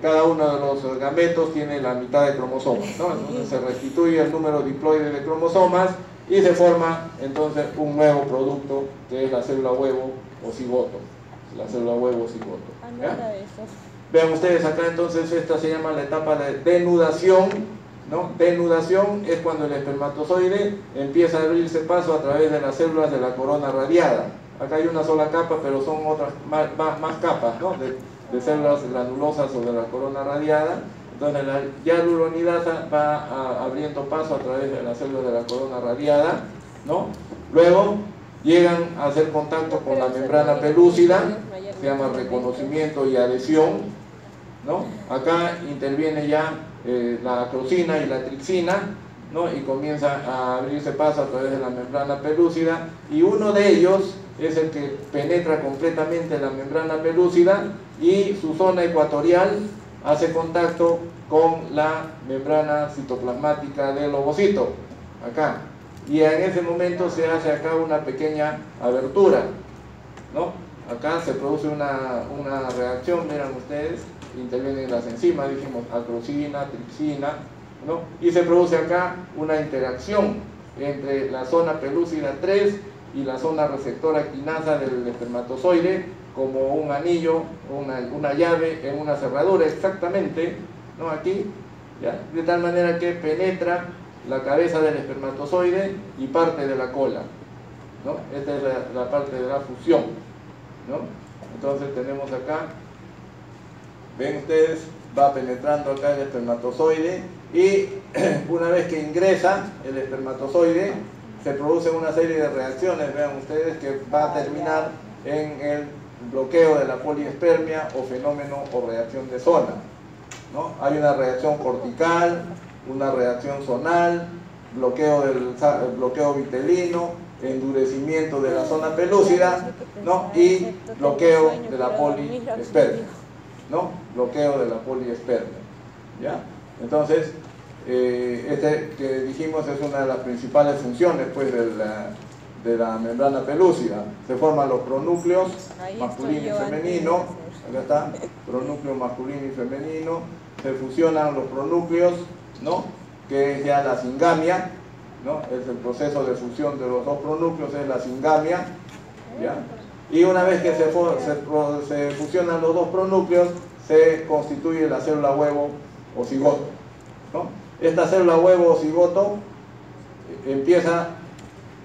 Cada uno de los gametos tiene la mitad de cromosomas, ¿no? Entonces se restituye el número diploide de cromosomas y se forma entonces un nuevo producto que es la célula huevo o cigoto. La célula huevo o cigoto. ¿Ya? Vean ustedes acá entonces esta se llama la etapa de denudación, ¿no? Denudación es cuando el espermatozoide empieza a abrirse paso a través de las células de la corona radiada. Acá hay una sola capa, pero son otras más capas, ¿no? de células granulosas o de la corona radiada. Entonces la hialuronidasa va abriendo paso a través de las células de la corona radiada, ¿no? Luego llegan a hacer contacto con la membrana pelúcida, se llama reconocimiento y adhesión, ¿no? Acá interviene ya la acrosina y la tripsina, ¿no? Y comienza a abrirse paso a través de la membrana pelúcida, y uno de ellos es el que penetra completamente la membrana pelúcida y su zona ecuatorial hace contacto con la membrana citoplasmática del ovocito, acá, y en ese momento se hace acá una pequeña abertura, ¿no? Acá se produce una reacción, miren ustedes, intervienen las enzimas, dijimos acrosina, tripsina, ¿no? Y se produce acá una interacción entre la zona pelúcida 3 y la zona receptora quinasa del espermatozoide, como un anillo, una llave en una cerradura, exactamente, ¿no? Aquí, ¿ya? De tal manera que penetra la cabeza del espermatozoide y parte de la cola, ¿no? Esta es la parte de la fusión, ¿no? Entonces tenemos acá, ven ustedes, va penetrando acá el espermatozoide, y una vez que ingresa el espermatozoide se produce una serie de reacciones, vean ustedes, que va a terminar en el bloqueo de la poliespermia o fenómeno o reacción de zona, ¿no? Hay una reacción cortical, una reacción zonal, bloqueo vitelino, endurecimiento de la zona pelúcida, ¿no? Y bloqueo de la poliespermia, ¿no? Bloqueo de la poliespermia, ¿ya? Entonces, que dijimos es una de las principales funciones, pues, de la membrana pelúcida. Se forman los pronúcleos masculino y femenino, acá está, pronúcleo masculino y femenino, se fusionan los pronúcleos, ¿no? Que es ya la singamia, ¿no? Es el proceso de fusión de los dos pronúcleos, es la singamia, ¿ya? Y una vez que se fusionan los dos pronúcleos, se constituye la célula huevo o cigoto, ¿no? Esta célula huevo o cigoto empieza,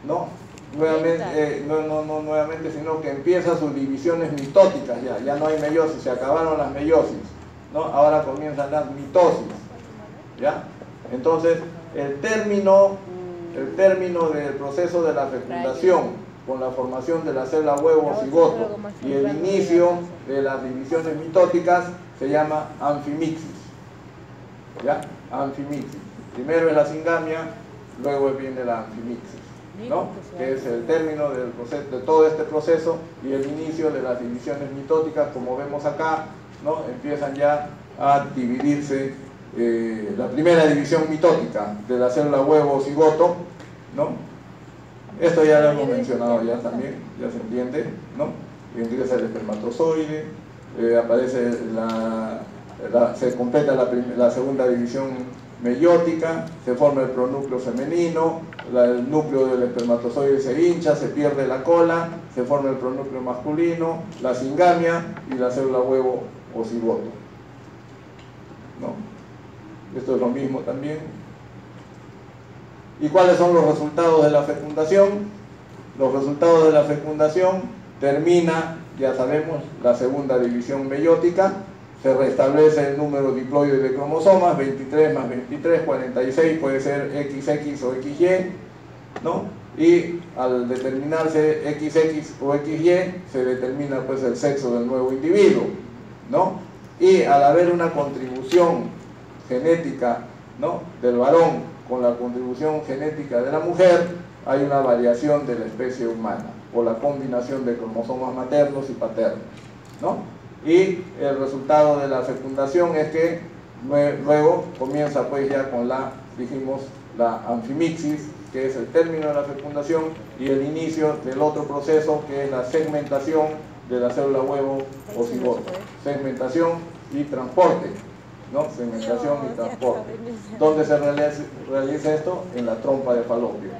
¿no? Nuevamente, no nuevamente, sino que empieza sus divisiones mitóticas, ya no hay meiosis, se acabaron las meiosis, ¿no? Ahora comienzan las mitosis, ¿ya? Entonces, el término del proceso de la fecundación con la formación de la célula huevo o cigoto y el inicio de las divisiones mitóticas se llama anfimixis, ¿ya? Anfimixis. Primero es la singamia, luego viene la anfimixis, ¿no? Que es el término del proceso, de todo este proceso, y el inicio de las divisiones mitóticas, como vemos acá, ¿no? Empiezan ya a dividirse la primera división mitótica de la célula huevo o cigoto, ¿no? Esto ya lo hemos mencionado ya también, ya se entiende, ¿no? Ingresa el espermatozoide, aparece se completa la segunda división meiótica, se forma el pronúcleo femenino, el núcleo del espermatozoide se hincha, se pierde la cola, se forma el pronúcleo masculino, la singamia y la célula huevo o cigoto, ¿no? Esto es lo mismo también. ¿Y cuáles son los resultados de la fecundación? Los resultados de la fecundación: termina, ya sabemos, la segunda división meiótica, se restablece el número diploide de cromosomas, 23 más 23, 46, puede ser XX o XY, ¿no? Y al determinarse XX o XY, se determina, pues, el sexo del nuevo individuo, ¿no? Y al haber una contribución genética, ¿no?, del varón con la contribución genética de la mujer, hay una variación de la especie humana, por la combinación de cromosomas maternos y paternos, ¿no? Y el resultado de la fecundación es que luego comienza, pues, ya con dijimos, la anfimixis, que es el término de la fecundación, y el inicio del otro proceso, que es la segmentación de la célula huevo o cigoto. Segmentación y transporte, ¿no? Segmentación y transporte. ¿Dónde se realiza esto? En la trompa de falopio,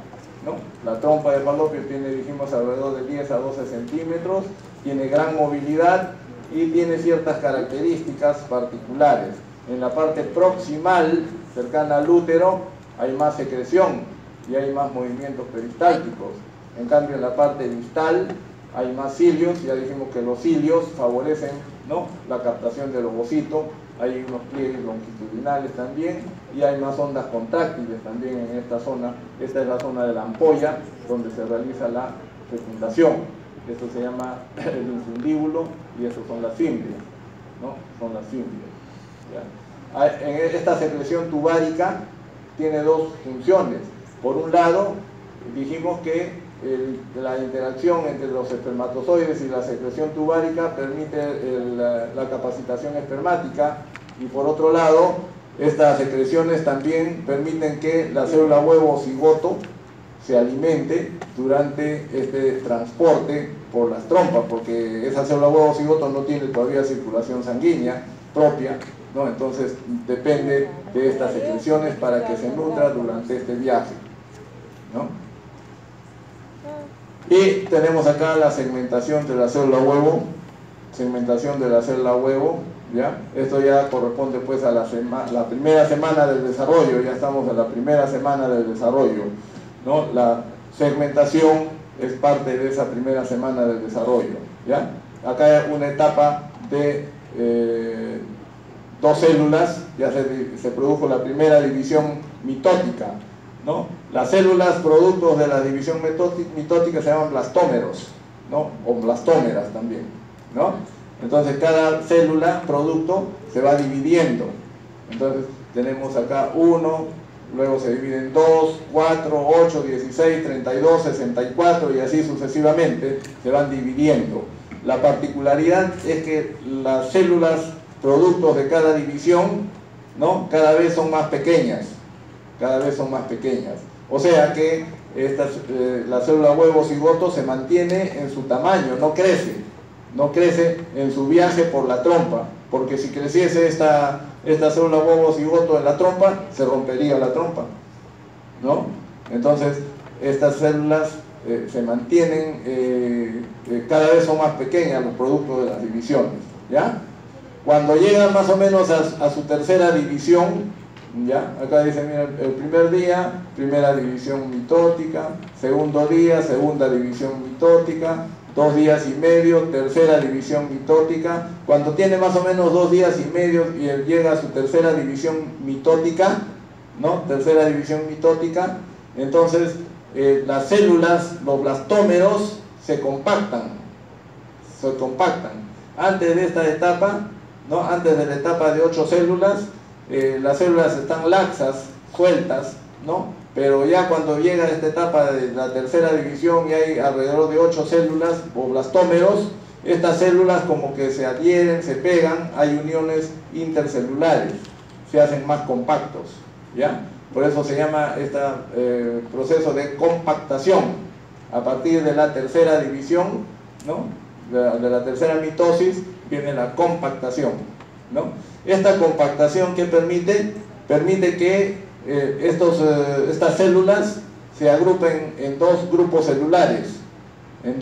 ¿no? La trompa de falopio tiene, dijimos, alrededor de 10 a 12 centímetros, tiene gran movilidad y tiene ciertas características particulares. En la parte proximal, cercana al útero, hay más secreción y hay más movimientos peristálticos. En cambio, en la parte distal hay más cilios. Ya dijimos que los cilios favorecen, ¿no?, la captación del ovocito. Hay unos pliegues longitudinales también y hay más ondas contráctiles también en esta zona. Esta es la zona de la ampolla donde se realiza la fecundación. Esto se llama el infundíbulo y estos son las fimbrias, ¿no? Son las fimbrias, ¿ya? En esta secreción tubárica tiene dos funciones. Por un lado, dijimos que la interacción entre los espermatozoides y la secreción tubárica permite la capacitación espermática, y por otro lado, estas secreciones también permiten que la célula huevo o cigoto se alimente durante este transporte por las trompas, porque esa célula huevo o cigoto no tiene todavía circulación sanguínea propia, ¿no? Entonces depende de estas secreciones para que se nutra durante este viaje, ¿no? Y tenemos acá la segmentación de la célula huevo, segmentación de la célula huevo, ¿ya? Esto ya corresponde pues a la primera semana del desarrollo. Ya estamos en la primera semana del desarrollo, ¿no? La segmentación es parte de esa primera semana del desarrollo, ¿ya? Acá hay una etapa de dos células. Ya se produjo la primera división mitótica, ¿no? Las células productos de la división mitótica se llaman blastómeros, ¿no? O blastómeras también, ¿no? Entonces cada célula producto se va dividiendo. Entonces tenemos acá 1, luego se divide en 2, 4, 8, 16, 32, 64 y así sucesivamente se van dividiendo. La particularidad es que las células productos de cada división, ¿no?, cada vez son más pequeñas. Cada vez son más pequeñas. O sea que la célula huevo cigoto se mantiene en su tamaño, no crece en su viaje por la trompa, porque si creciese esta célula huevo cigoto en la trompa, se rompería la trompa, ¿no? Entonces estas células se mantienen, cada vez son más pequeñas los productos de las divisiones, ¿ya? Cuando llegan más o menos a su tercera división, ¿ya? Acá dice, mira, el primer día, primera división mitótica, segundo día, segunda división mitótica, 2 días y medio, tercera división mitótica. Cuando tiene más o menos 2 días y medio y él llega a su tercera división mitótica, ¿no? Tercera división mitótica, entonces las células, los blastómeros, se compactan. Antes de esta etapa, ¿no?, antes de la etapa de 8 células, las células están laxas, sueltas, ¿no? Pero ya cuando llega a esta etapa de la tercera división y hay alrededor de 8 células o blastómeros, estas células como que se adhieren, se pegan, hay uniones intercelulares, se hacen más compactos, ¿ya? Por eso se llama este proceso de compactación. A partir de la tercera división, ¿no?, de la tercera mitosis, viene la compactación, ¿no? Esta compactación, ¿qué permite? Permite que estas células se agrupen en dos grupos celulares. Un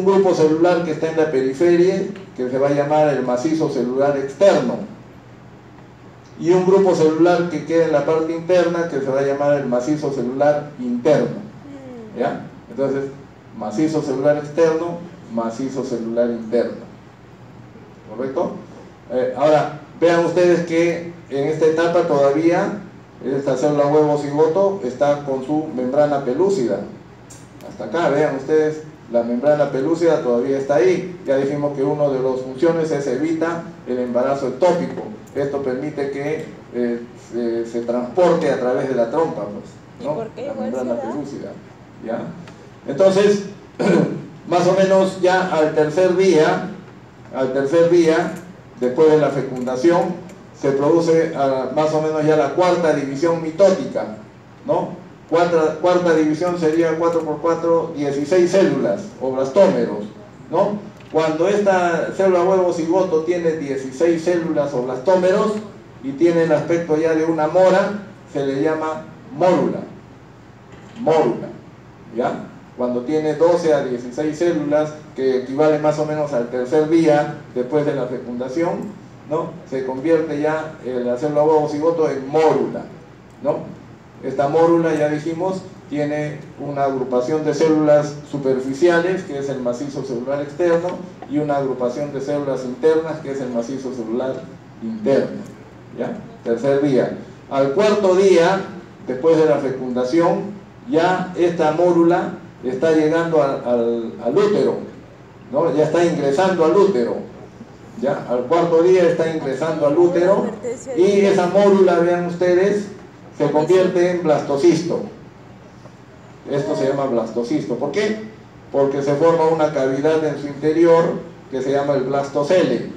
grupo celular que está en la periferia, que se va a llamar el macizo celular externo, y un grupo celular que queda en la parte interna, que se va a llamar el macizo celular interno, ¿ya? Entonces, macizo celular externo, macizo celular interno, ¿correcto? Ahora, vean ustedes que en esta etapa todavía esta célula huevo cigoto está con su membrana pelúcida. Hasta acá, vean ustedes, la membrana pelúcida todavía está ahí. Ya dijimos que una de las funciones es evita el embarazo ectópico. Esto permite que se transporte a través de la trompa, pues, ¿no? ¿Y por qué? La membrana pelúcida, ¿ya? Entonces, más o menos ya al tercer día, después de la fecundación, se produce más o menos ya la cuarta división mitótica, ¿no? Cuarta división sería 4 por 4, 16 células o blastómeros, ¿no? Cuando esta célula huevo cigoto tiene 16 células o blastómeros y tiene el aspecto ya de una mora, se le llama mórula. Mórula, ¿ya? Cuando tiene 12 a 16 células, que equivale más o menos al tercer día después de la fecundación, ¿no? Se convierte ya la célula huevo cigoto en mórula, ¿no? Esta mórula, ya dijimos, tiene una agrupación de células superficiales, que es el macizo celular externo, y una agrupación de células internas, que es el macizo celular interno, ¿ya? Tercer día. Al cuarto día, después de la fecundación, ya esta mórula está llegando al útero, ¿no? Ya está ingresando al útero, ¿ya? Al cuarto día está ingresando al útero, y esa mórula, vean ustedes, se convierte en blastocisto. Esto se llama blastocisto. ¿Por qué? Porque se forma una cavidad en su interior que se llama el blastocele,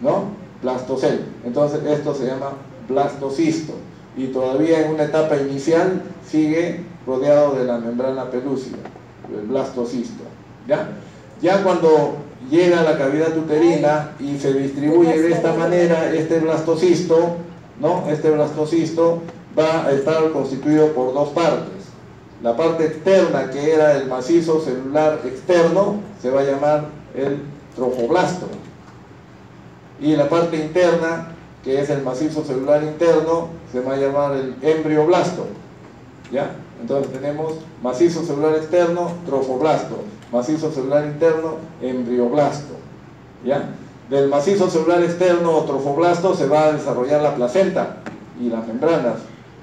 ¿no? Blastocele. Entonces esto se llama blastocisto. Y todavía en una etapa inicial sigue rodeado de la membrana pelúcida, el blastocisto, ¿ya? Ya cuando llega a la cavidad uterina y se distribuye de esta manera este blastocisto, ¿no? Este blastocisto va a estar constituido por dos partes. La parte externa, que era el macizo celular externo, se va a llamar el trofoblasto. Y la parte interna, que es el macizo celular interno, se va a llamar el embrioblasto, ¿ya? Entonces tenemos macizo celular externo, trofoblasto, macizo celular interno, embrioblasto, ¿ya? Del macizo celular externo o trofoblasto se va a desarrollar la placenta y las membranas,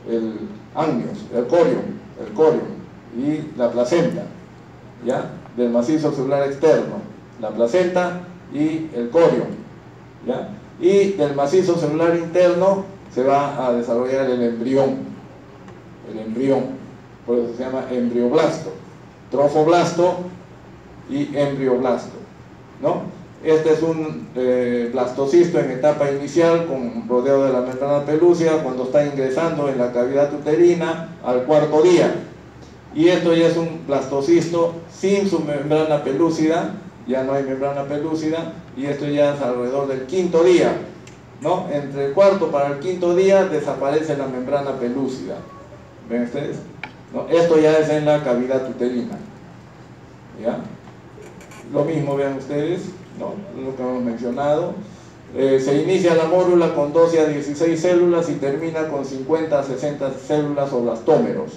el amnios, el corium y la placenta, ¿ya? Del macizo celular externo, la placenta y el corium, ¿ya? Y del macizo celular interno se va a desarrollar el embrión, por eso se llama embrioblasto, trofoblasto y embrioblasto, ¿no? Este es un blastocisto en etapa inicial, con rodeo de la membrana pelúcida, cuando está ingresando en la cavidad uterina al cuarto día. Y esto ya es un blastocisto sin su membrana pelúcida, ya no hay membrana pelúcida, y esto ya es alrededor del quinto día, ¿no? Entre el cuarto para el quinto día desaparece la membrana pelúcida. ¿Ven ustedes? ¿No? Esto ya es en la cavidad uterina, ¿ya? Lo mismo, vean ustedes, ¿no? Lo que hemos mencionado. Se inicia la mórula con 12 a 16 células y termina con 50 a 60 células o blastómeros,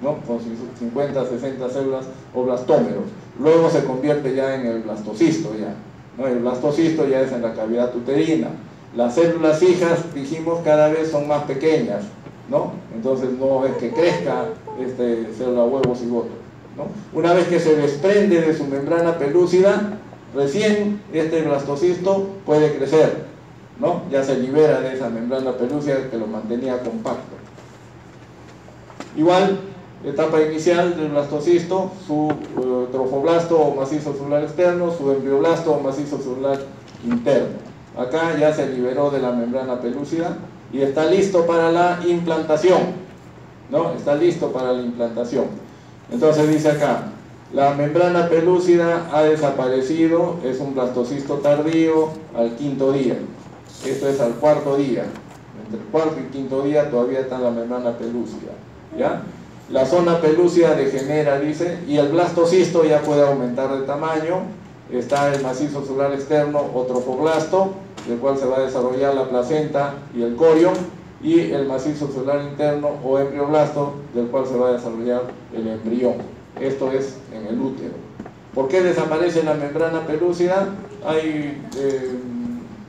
¿no? Con 50 a 60 células o blastómeros. Luego se convierte ya en el blastocisto, ya, ¿no? El blastocisto ya es en la cavidad uterina. Las células hijas, dijimos, cada vez son más pequeñas, ¿no? Entonces no es que crezca célula huevo cigoto, ¿no? Una vez que se desprende de su membrana pelúcida, recién este blastocisto puede crecer, ¿no? Ya se libera de esa membrana pelúcida que lo mantenía compacto. Igual, etapa inicial del blastocisto, su trofoblasto o macizo celular externo, su embrioblasto o macizo celular interno. Acá ya se liberó de la membrana pelúcida y está listo para la implantación, ¿no? Está listo para la implantación. Entonces dice acá, la membrana pelúcida ha desaparecido, es un blastocisto tardío al quinto día. Esto es al cuarto día. Entre el cuarto y quinto día todavía está la membrana pelúcida, ¿ya? La zona pelúcida degenera, dice, y el blastocisto ya puede aumentar de tamaño. Está el macizo celular externo o trofoblasto, del cual se va a desarrollar la placenta y el corium, y el macizo celular interno o embrioblasto, del cual se va a desarrollar el embrión. Esto es en el útero. ¿Por qué desaparece la membrana pelúcida? Hay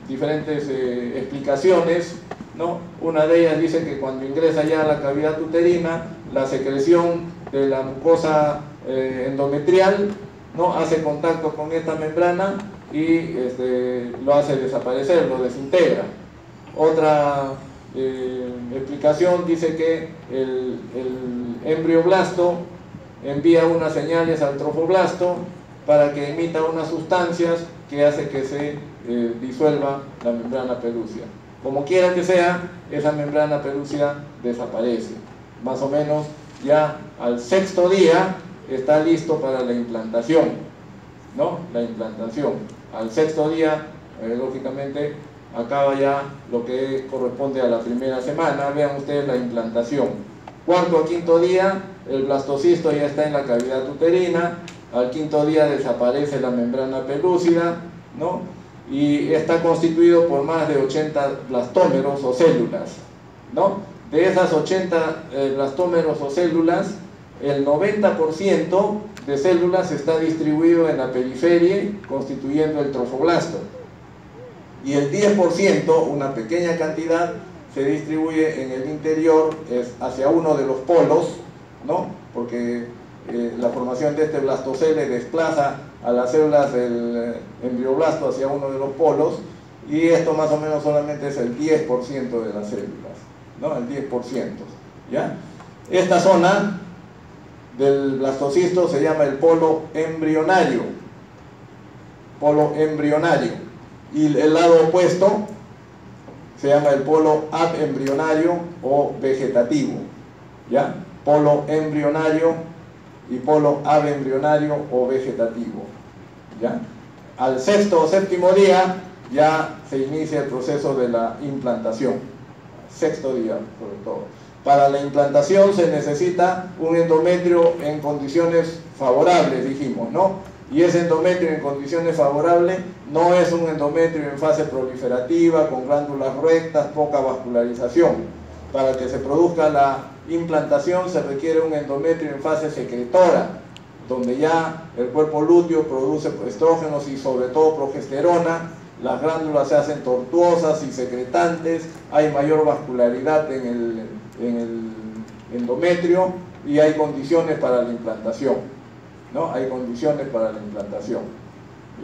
diferentes explicaciones, ¿no? Una de ellas dice que cuando ingresa ya a la cavidad uterina, la secreción de la mucosa endometrial, ¿no? Hace contacto con esta membrana y lo hace desaparecer, lo desintegra. Otra explicación dice que el embrioblasto envía unas señales al trofoblasto para que emita unas sustancias que hace que se disuelva la membrana pelúcida. Como quiera que sea, esa membrana pelúcida desaparece. Más o menos ya al 6.º día está listo para la implantación, ¿no? La implantación. Al 6.º día, lógicamente, acaba ya lo que corresponde a la primera semana. Vean ustedes la implantación. 4.º a 5.º día, el blastocisto ya está en la cavidad uterina. Al 5.º día desaparece la membrana pelúcida, ¿no? Y está constituido por más de 80 blastómeros o células, ¿no? De esas 80 blastómeros o células, el 90% de células está distribuido en la periferia, constituyendo el trofoblasto. Y el 10%, una pequeña cantidad, se distribuye en el interior, hacia uno de los polos, ¿no? Porque la formación de este blastocele desplaza a las células del embrioblasto hacia uno de los polos, y esto más o menos solamente es el 10% de las células, ¿no? El 10%, ¿ya? Esta zona del blastocisto se llama el polo embrionario, y el lado opuesto se llama el polo abembrionario o vegetativo, ¿ya? Polo embrionario y polo abembrionario o vegetativo, ¿ya? Al 6.º o 7.º día ya se inicia el proceso de la implantación. 6.º día, sobre todo. Para la implantación se necesita un endometrio en condiciones favorables, dijimos, ¿no? Y ese endometrio en condiciones favorables no es un endometrio en fase proliferativa, con glándulas rectas, poca vascularización. Para que se produzca la implantación se requiere un endometrio en fase secretora, donde ya el cuerpo lúteo produce estrógenos y sobre todo progesterona, las glándulas se hacen tortuosas y secretantes, hay mayor vascularidad en el endometrio y hay condiciones para la implantación, ¿no? Hay condiciones para la implantación,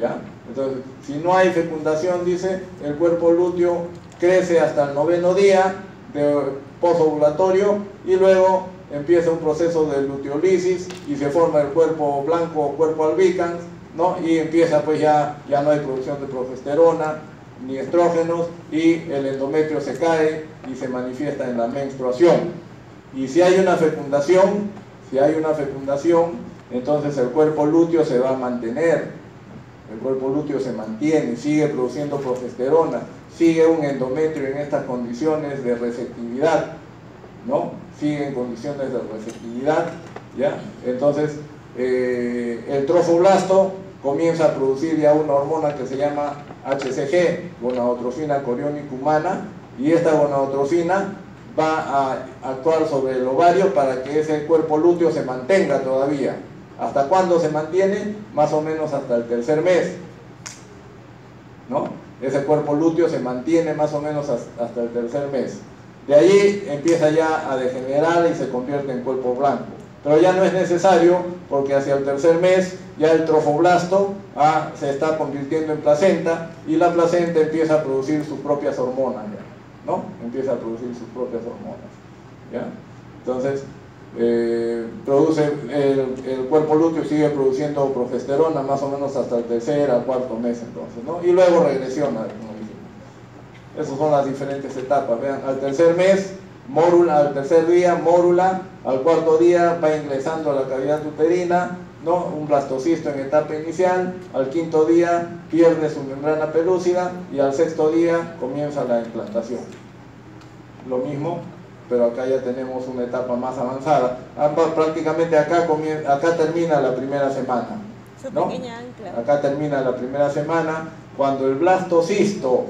¿ya? Entonces, si no hay fecundación, dice, el cuerpo lúteo crece hasta el 9.º día de posovulatorio y luego empieza un proceso de luteolisis y se forma el cuerpo blanco o cuerpo albicans, ¿no? Y empieza, pues ya no hay producción de progesterona ni estrógenos y el endometrio se cae y se manifiesta en la menstruación. Y si hay una fecundación, entonces el cuerpo lúteo se va a mantener, el cuerpo lúteo se mantiene, sigue produciendo progesterona, sigue un endometrio en estas condiciones de receptividad, ¿no? Sigue en condiciones de receptividad, ¿ya? Entonces el trofoblasto comienza a producir ya una hormona que se llama HCG, gonadotrofina coriónica humana, y esta gonadotrofina va a actuar sobre el ovario para que ese cuerpo lúteo se mantenga todavía. ¿Hasta cuándo se mantiene? Más o menos hasta el 3.er mes, ¿no? Ese cuerpo lúteo se mantiene más o menos hasta el 3.er mes. De allí empieza ya a degenerar y se convierte en cuerpo blanco. Pero ya no es necesario, porque hacia el 3.er mes ya el trofoblasto se está convirtiendo en placenta, y la placenta empieza a producir sus propias hormonas, ¿no? Empieza a producir sus propias hormonas, ¿ya? Entonces, produce el cuerpo lúteo sigue produciendo progesterona más o menos hasta el 3.er al 4.º mes, entonces, ¿no? Y luego regresiona, como dijimos. Esas son las diferentes etapas. Vean, al 3.er mes, mórula, al 3.er día, mórula, al 4.º día va ingresando a la cavidad uterina, ¿no? Un blastocisto en etapa inicial, al 5.º día pierde su membrana pelúcida y al 6.º día comienza la implantación. Lo mismo, pero acá ya tenemos una etapa más avanzada. Prácticamente acá termina la primera semana, ¿no? Acá termina la primera semana, cuando el blastocisto,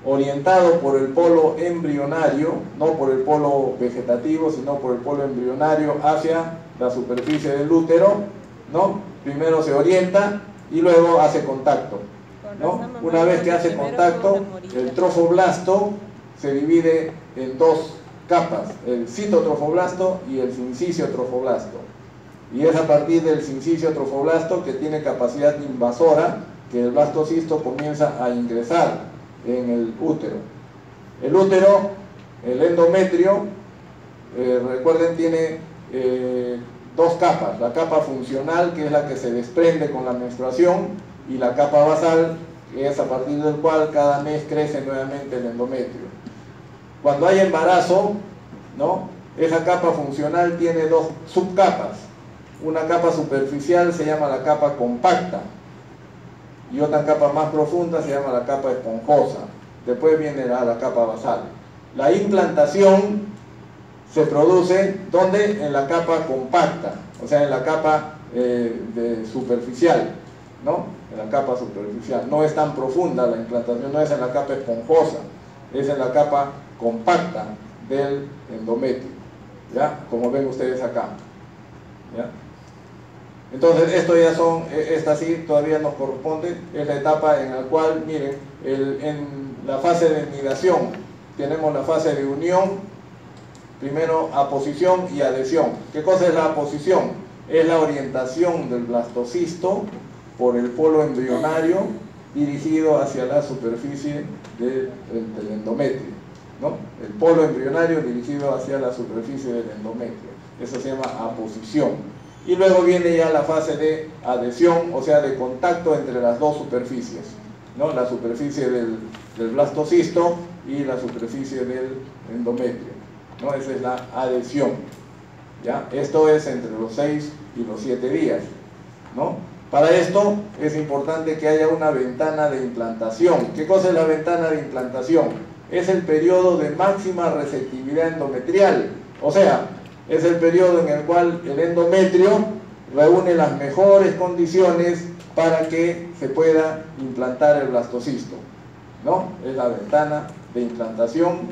orientado por el polo embrionario, no por el polo vegetativo, sino por el polo embrionario hacia la superficie del útero, ¿no? Primero se orienta y luego hace contacto, ¿no? Una vez que hace contacto, el trofoblasto se divide en dos capas, el citotrofoblasto y el sincicio trofoblasto. Y es a partir del sincicio trofoblasto, que tiene capacidad invasora, que el blastocisto comienza a ingresar en el útero. El útero, el endometrio, recuerden, tiene dos capas: la capa funcional, que es la que se desprende con la menstruación, y la capa basal, que es a partir del cual cada mes crece nuevamente el endometrio. Cuando hay embarazo, ¿no? Esa capa funcional tiene dos subcapas. Una capa superficial se llama la capa compacta y otra capa más profunda se llama la capa esponjosa. Después viene la capa basal. La implantación se produce ¿dónde? En la capa compacta, o sea, en la capa superficial, ¿no? En la capa superficial. No es tan profunda la implantación, no es en la capa esponjosa, es en la capa compacta del endometrio, ¿ya? Como ven ustedes acá, ¿ya? Entonces, esto ya son, esta sí todavía nos corresponde, es la etapa en la cual, miren, en la fase de nidación tenemos la fase de unión, primero aposición y adhesión. ¿Qué cosa es la aposición? Es la orientación del blastocisto por el polo embrionario dirigido hacia la superficie del endometrio, ¿no? El polo embrionario dirigido hacia la superficie del endometrio. Eso se llama aposición. Y luego viene ya la fase de adhesión, o sea, de contacto entre las dos superficies, ¿no? La superficie del blastocisto y la superficie del endometrio, ¿no? Esa es la adhesión, ¿ya? Esto es entre los 6 y los 7 días, ¿no? Para esto es importante que haya una ventana de implantación. ¿Qué cosa es la ventana de implantación? Es el periodo de máxima receptividad endometrial, o sea, es el periodo en el cual el endometrio reúne las mejores condiciones para que se pueda implantar el blastocisto, ¿no? Es la ventana de implantación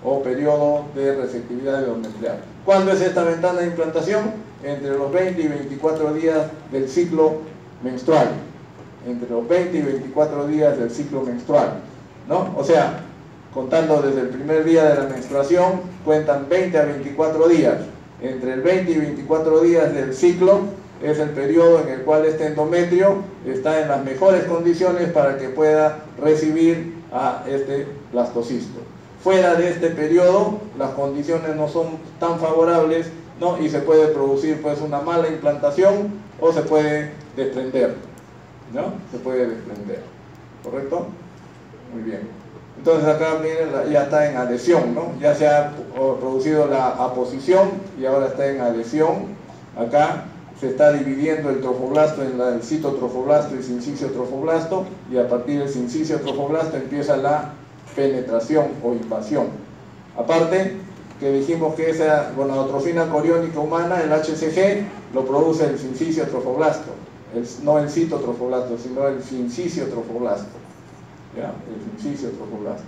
o periodo de receptividad endometrial. ¿Cuándo es esta ventana de implantación? Entre los 20 y 24 días del ciclo menstrual. Entre los 20 y 24 días del ciclo menstrual, ¿no? O sea, contando desde el primer día de la menstruación, cuentan 20 a 24 días. Entre el 20 y 24 días del ciclo es el periodo en el cual este endometrio está en las mejores condiciones para que pueda recibir a este blastocisto. Fuera de este periodo, las condiciones no son tan favorables, ¿no? Y se puede producir pues una mala implantación o se puede desprender, ¿no? Se puede desprender, ¿correcto? Muy bien. Entonces acá miren, ya está en adhesión, ¿no? Ya se ha producido la aposición y ahora está en adhesión. Acá se está dividiendo el trofoblasto en el citotrofoblasto y sincicio-trofoblasto, y a partir del sincicio-trofoblasto empieza la penetración o invasión. Aparte que dijimos que esa gonadotrofina coriónica humana, el HCG, lo produce el sincicio-trofoblasto, no el citotrofoblasto, sino el sincicio-trofoblasto. ¿Ya? El sincicio-trofoblasto.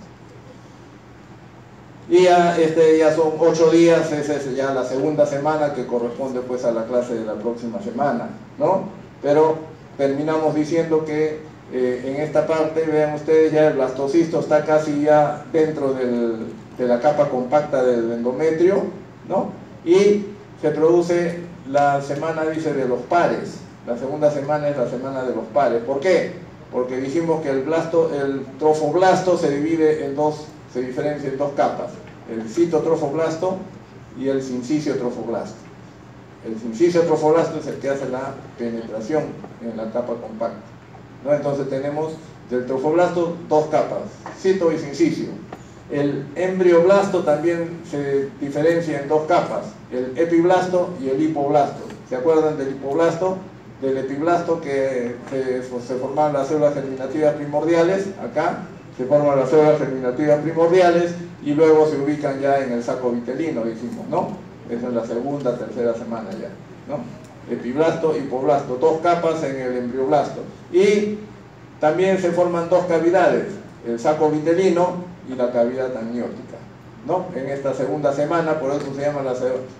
Y ya son 8 días, esa es ya la segunda semana que corresponde pues a la clase de la próxima semana, ¿no? Pero terminamos diciendo que en esta parte, vean ustedes, ya el blastocisto está casi ya dentro de la capa compacta del endometrio, ¿no? Y se produce la semana, dice, de los pares. La segunda semana es la semana de los pares. ¿Por qué? Porque dijimos que el trofoblasto se diferencia en dos capas, el citotrofoblasto y el sincicio-trofoblasto. El sincicio-trofoblasto es el que hace la penetración en la capa compacta, ¿no? Entonces tenemos del trofoblasto dos capas, cito y sincicio. El embrioblasto también se diferencia en dos capas, el epiblasto y el hipoblasto. ¿Se acuerdan del hipoblasto? Del epiblasto, que se forman las células germinativas primordiales. Acá se forman las células germinativas primordiales y luego se ubican ya en el saco vitelino, dijimos, ¿no? Esa es la segunda, tercera semana ya, ¿no? Epiblasto, hipoblasto, dos capas en el embrioblasto. Y también se forman dos cavidades, el saco vitelino y la cavidad amniótica, ¿no? En esta segunda semana, por eso se llama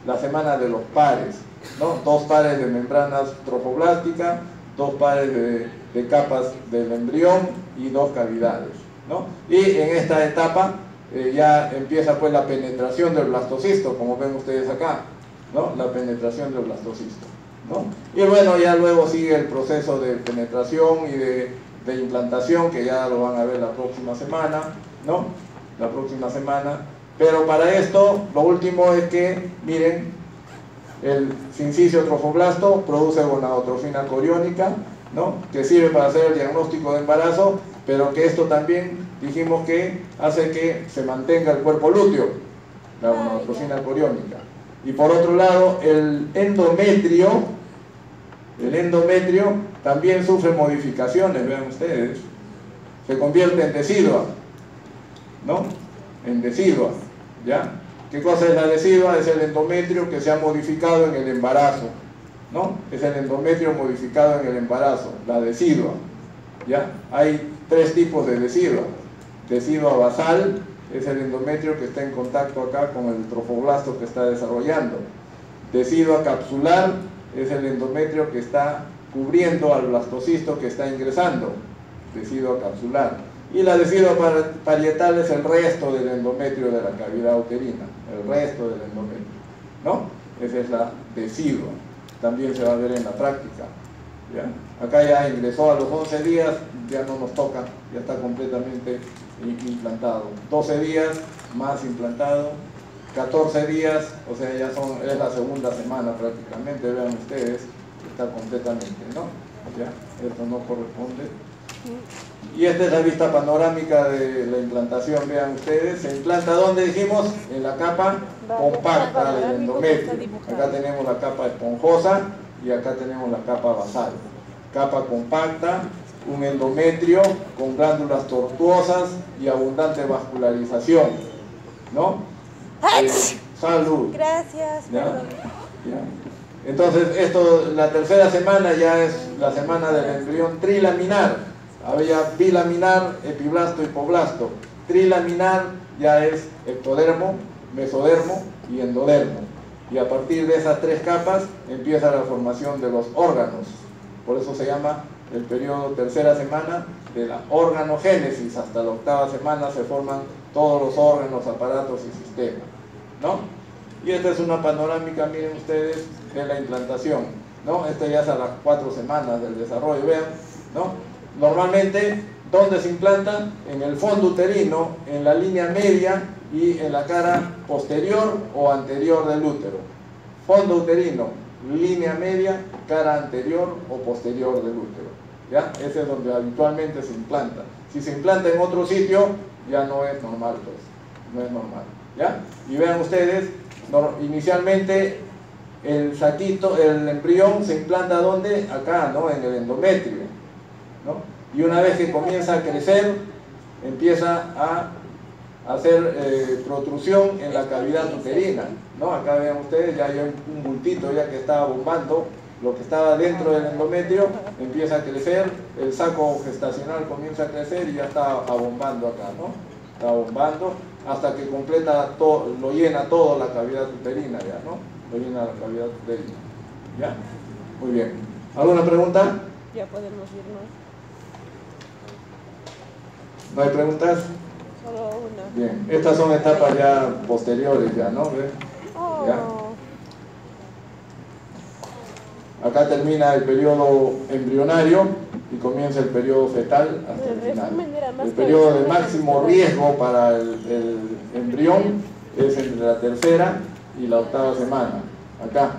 la semana de los pares, ¿no? Dos pares de membranas trofoblásticas, dos pares de capas del embrión y dos cavidades, ¿no? Y en esta etapa ya empieza pues la penetración del blastocisto, como ven ustedes acá, ¿no? La penetración del blastocisto, ¿no? Y bueno, ya luego sigue el proceso de penetración y de implantación, que ya lo van a ver la próxima semana, ¿no? La próxima semana. Pero para esto, lo último es que, miren, el sincicio-trofoblasto produce gonadotrofina coriónica, ¿no? Que sirve para hacer el diagnóstico de embarazo, pero que esto también dijimos que hace que se mantenga el cuerpo lúteo, la gonadotrofina coriónica. Y por otro lado, el endometrio también sufre modificaciones, vean ustedes. Se convierte en decidua, ¿no? En decidua, ¿ya? ¿Qué cosa es la decidua? Es el endometrio que se ha modificado en el embarazo, ¿no? Es el endometrio modificado en el embarazo, la decidua, ¿ya? Hay tres tipos de decidua. Decidua basal es el endometrio que está en contacto acá con el trofoblasto que está desarrollando. Decidua capsular es el endometrio que está cubriendo al blastocisto que está ingresando, decidua capsular. Y la decidua parietal es el resto del endometrio de la cavidad uterina, el resto del endometrio, ¿no? Esa es la decidua. También se va a ver en la práctica, ¿ya? Acá ya ingresó a los 11 días, ya no nos toca, ya está completamente implantado. 12 días más implantado, 14 días, o sea, ya es la segunda semana prácticamente, vean ustedes, está completamente, ¿no? ¿Ya? Esto no corresponde. Y esta es la vista panorámica de la implantación, vean ustedes, se implanta, ¿dónde dijimos? En la capa compacta del endometrio. Acá tenemos la capa esponjosa y acá tenemos la capa basal. Capa compacta, un endometrio con glándulas tortuosas y abundante vascularización, ¿no? Salud. Gracias. ¿Ya? ¿Ya? Entonces, la tercera semana ya es la semana del embrión trilaminar. Había bilaminar, epiblasto, hipoblasto. Trilaminar ya es ectodermo, mesodermo y endodermo. Y a partir de esas tres capas empieza la formación de los órganos. Por eso se llama el periodo tercera semana de la organogénesis. Hasta la octava semana se forman todos los órganos, aparatos y sistemas, ¿no? Y esta es una panorámica, miren ustedes, de la implantación, ¿no? Esta ya es a las 4 semanas del desarrollo, vean, ¿no? Normalmente, ¿dónde se implanta? En el fondo uterino, en la línea media y en la cara posterior o anterior del útero. Fondo uterino, línea media, cara anterior o posterior del útero, ¿ya? Ese es donde habitualmente se implanta. Si se implanta en otro sitio, ya no es normal, pues, no es normal, ¿ya? Y vean ustedes, inicialmente el saquito, el embrión se implanta ¿dónde? Acá, ¿no? En el endometrio, ¿no? Y una vez que comienza a crecer, empieza a hacer protrusión en la cavidad uterina, ¿no? Acá vean ustedes, ya hay un bultito ya que estaba bombando, lo que estaba dentro del endometrio empieza a crecer, el saco gestacional comienza a crecer y ya está abombando acá, ¿no? Está bombando hasta que completa todo, lo llena todo la cavidad uterina ya, ¿no? Lo llena la cavidad uterina, ¿ya? Muy bien. ¿Alguna pregunta? Ya podemos irnos. ¿No hay preguntas? Solo una. Bien, estas son etapas ya posteriores ya, ¿no? ¿Ven? Oh. ¿Ya? Acá termina el periodo embrionario y comienza el periodo fetal hasta el final. El periodo de máximo riesgo para el embrión es entre la tercera y la octava semana, acá,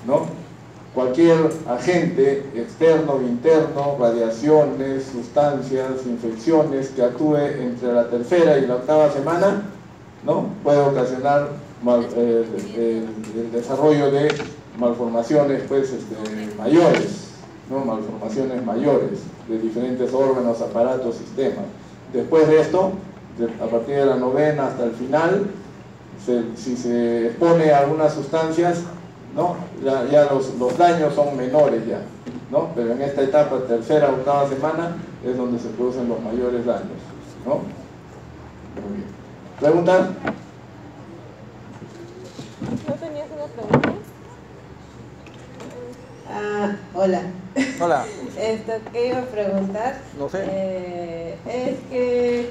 ¿no? Cualquier agente externo o interno, radiaciones, sustancias, infecciones que actúe entre la tercera y la octava semana, ¿no? Puede ocasionar el desarrollo de malformaciones pues, mayores, ¿no? Malformaciones mayores de diferentes órganos, aparatos, sistemas. Después de esto, a partir de la novena hasta el final, si se expone a algunas sustancias, ¿no? Ya los daños son menores ya, ¿no? Pero en esta etapa, tercera, octava semana, es donde se producen los mayores daños, ¿no? Muy bien. ¿Preguntas? ¿No tenías una pregunta? Hola. Hola. ¿Qué iba a preguntar? No sé. Es que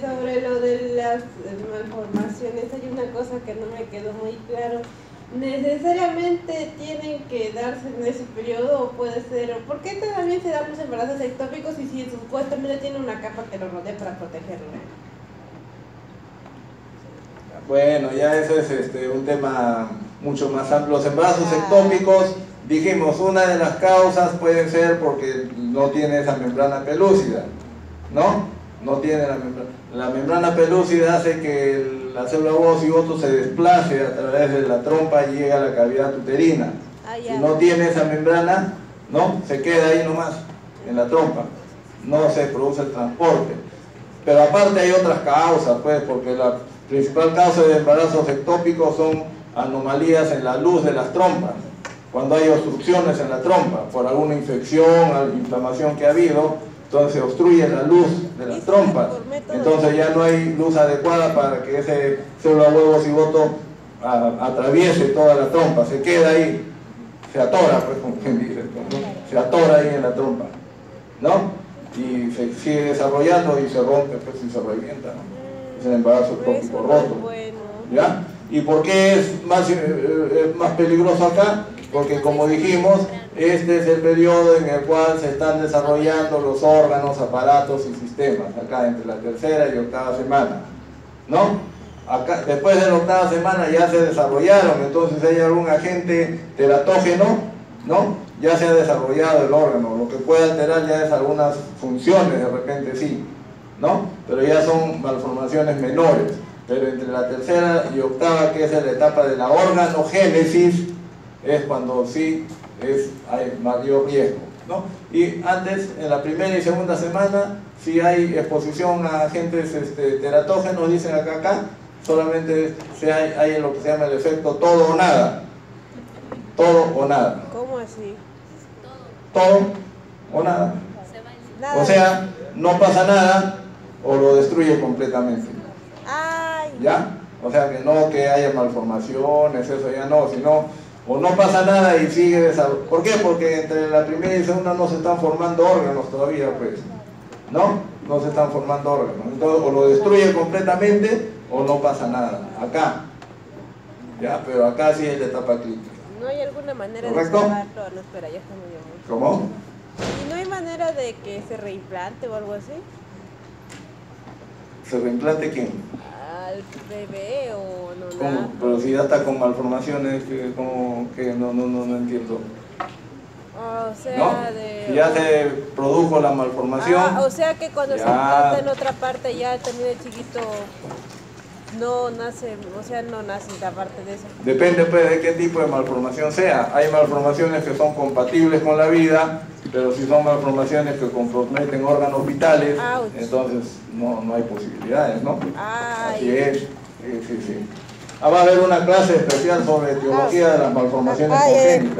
sobre lo de las malformaciones hay una cosa que no me quedó muy claro. ¿Necesariamente tienen que darse en ese periodo o puede ser? ¿Por qué también se dan los embarazos ectópicos y si supuestamente tiene una capa que lo rodea para protegerlo? Bueno, ya eso es un tema mucho más amplio. Los embarazos ectópicos, dijimos, una de las causas puede ser porque no tiene esa membrana pelúcida, ¿no? no tiene la membrana. La membrana pelúcida hace que la célula huevo cigoto se desplace a través de la trompa y llegue a la cavidad uterina. Si no tiene esa membrana, no, se queda ahí nomás, en la trompa, no se produce el transporte. Pero aparte hay otras causas, pues, porque la principal causa de embarazos ectópicos son anomalías en la luz de las trompas. Cuando hay obstrucciones en la trompa, por alguna infección, inflamación que ha habido, entonces obstruye la luz de las trompas. Entonces ya no hay luz adecuada para que ese célula huevo cigoto atraviese toda la trompa, se queda ahí, se atora, pues, como quien dice, ¿no? Se atora ahí en la trompa, ¿no? Y se sigue desarrollando y se rompe, pues, y se revienta, ¿no? Es el embarazo ectópico roto. ¿Ya? ¿Y por qué es más peligroso acá? Porque, como dijimos, este es el periodo en el cual se están desarrollando los órganos, aparatos y sistemas, acá entre la tercera y octava semana, ¿no? Acá, después de la octava semana ya se desarrollaron, entonces hay algún agente teratógeno, ¿no? Ya se ha desarrollado el órgano, lo que puede alterar ya es algunas funciones, de repente sí, ¿no? Pero ya son malformaciones menores. Pero entre la tercera y octava, que es la etapa de la organogénesis, es cuando sí hay mayor riesgo, ¿no? Y antes, en la primera y segunda semana, si hay exposición a agentes teratógenos, dicen acá, solamente hay lo que se llama el efecto todo o nada. Todo o nada. ¿Cómo así? Todo o nada. Nada. O sea, no pasa nada o lo destruye completamente. Ay. ¿Ya? O sea, que no que haya malformaciones, eso ya no, sino o no pasa nada y sigue desarrollando. ¿Por qué? Porque entre la primera y segunda no se están formando órganos todavía, pues, ¿no? No se están formando órganos. Entonces, o lo destruye completamente o no pasa nada. Acá. Ya, pero acá sí es la etapa crítica. ¿No hay alguna manera ¿Correcto? de salvarlo? No, espera, ya está muy bien. ¿Cómo? ¿Y no hay manera de que se reimplante o algo así? ¿Se reimplante quién? ¿Al bebé o no? ¿Cómo? Nada. Pero si ya está con malformaciones, como que no entiendo. O sea, ¿No? Si ya se produjo la malformación. O sea que cuando se implanta en otra parte ya también el chiquito no nace, o sea, no nace aparte de eso. Depende, pues, de qué tipo de malformación sea. Hay malformaciones que son compatibles con la vida, pero si son malformaciones que comprometen órganos vitales, entonces no hay posibilidades, ¿no? Así es. Sí. Va a haber una clase especial sobre etiología de las malformaciones congénitas.